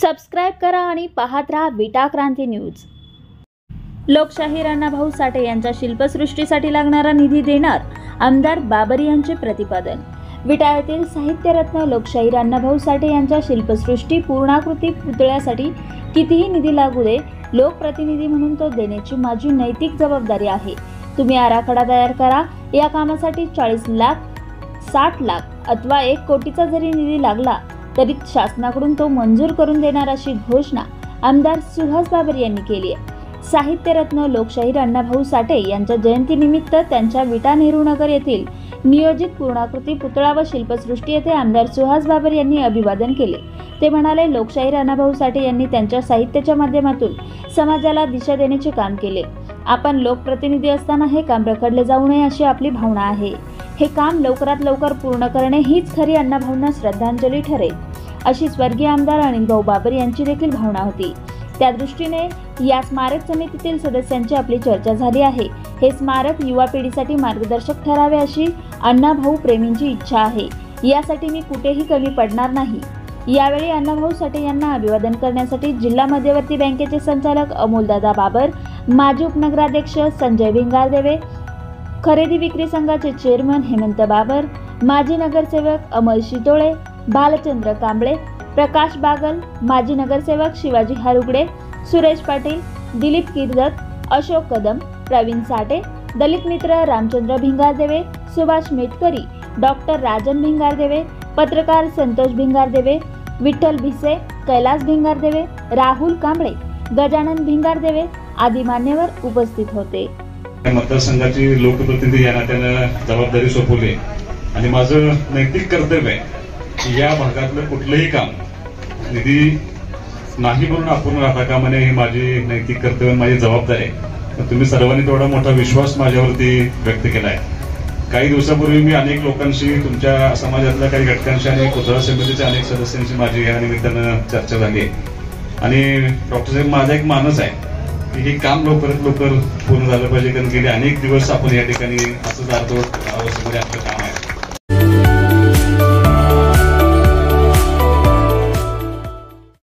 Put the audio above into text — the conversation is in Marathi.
सबस्क्राइब करा आणि पाहत राहा विटा क्रांती न्यूज। लोकशाहीर अण्णाभाऊ साठे यांच्या शिल्पसृष्टीसाठी लागणारा निधी देणार, आमदार बाबर यांचे प्रतिपादन। विटा येथील साहित्यरत्न लोकशाहीर अण्णाभाऊ साठे यांच्या शिल्पसृष्टी पूर्णाकृती पुतळ्यासाठी कितीही निधी लागू दे, लोकप्रतिनिधी म्हणून तो देण्याची माझी नैतिक जबाबदारी आहे। तुम्ही आराखडा तयार करा। या कामासाठी 40 लाख, 60 लाख अथवा 1 कोटीचा जरी निधी लागला तरी शासनाकडून तो मंजूर करून देणार अशी घोषणा आमदार सुहास बाबर यांनी केली आहे। साहित्यरत्न लोकशाहीर अण्णाभाऊ साठे यांच्या जयंतीनिमित्त त्यांच्या विटा नेहरू नगर येथील नियोजित पूर्णाकृती पुतळा व शिल्पसृष्टी येथे आमदार सुहास बाबर यांनी अभिवादन केले। ते म्हणाले, लोकशाहीर अण्णाभाऊ साठे यांनी त्यांच्या साहित्याच्या माध्यमातून समाजाला दिशा देण्याचे काम केले। आपण लोकप्रतिनिधी असताना हे काम रखडले जाऊ नये अशी आपली भावना आहे। हे काम लवकरात लवकर पूर्ण करणे हीच खरी अण्णाभाऊंना श्रद्धांजली ठरेल अशी स्वर्गीय आमदार अनिलभाऊ बाबर यांची देखील भावना होती। त्या दृष्टीने या स्मारक समितीतील सदस्यांची आपली चर्चा झाली आहे। हे स्मारक युवा पिढीसाठी मार्गदर्शक ठरावे अशी अण्णाभाऊ प्रेमींची इच्छा आहे। यासाठी मी कुठेही कमी पडणार नाही। यावेळी अण्णाभाऊ साठे यांना अभिवादन करण्यासाठी जिल्हा मध्यवर्ती बँकेचे संचालक अमोलदादा बाबर, माजी उपनगराध्यक्ष संजय भिंगारदेवे, खरेदी विक्री संघाचे चेअरमन हेमंत बाबर, माजी नगरसेवक अमल शितोळे, भालचंद्र कांबळे, प्रकाश बागल, माजी नगरसेवक शिवाजी हारुगडे, सुरेश पाटील, दिलीप किर्जत, अशोक कदम, प्रवीण साठे, दलित मित्र रामचंद्र भिंगारदेवे, सुभाष मेटकरी, डॉक्टर राजन भिंगारदेवे, पत्रकार संतोष भिंगारदेवे, विठ्ठल भिसे, कैलास भिंगारदेवे, राहुल कांबळे, गजानन भिंगारदेवे आदी मान्यवर उपस्थित होते। मतदारसंघाची लोकप्रतिनिधी या नात्यानं जबाबदारी सोपवली आणि माझं नैतिक कर्तव्य आहे की या भागातलं कुठलंही काम निधी नाही म्हणून अपूर्ण राहता कामा नये, ही माझी नैतिक कर्तव्य, माझी जबाबदारी आहे। तुम्ही सर्वांनी तेवढा मोठा विश्वास माझ्यावरती व्यक्त केला आहे। काही दिवसापूर्वी मी अनेक लोकांशी, तुमच्या समाजातल्या काही घटकांशी आणि पुतळा समितीच्या अनेक सदस्यांशी माझी या निमित्तानं चर्चा झाली आहे आणि डॉक्टर साहेब, माझा एक मानस आहे की हे काम लवकरात लवकर पूर्ण झालं पाहिजे, कारण गेले अनेक दिवस आपण या ठिकाणी असंच अर्धवट अवस्थेमध्ये आपलं काम आहे।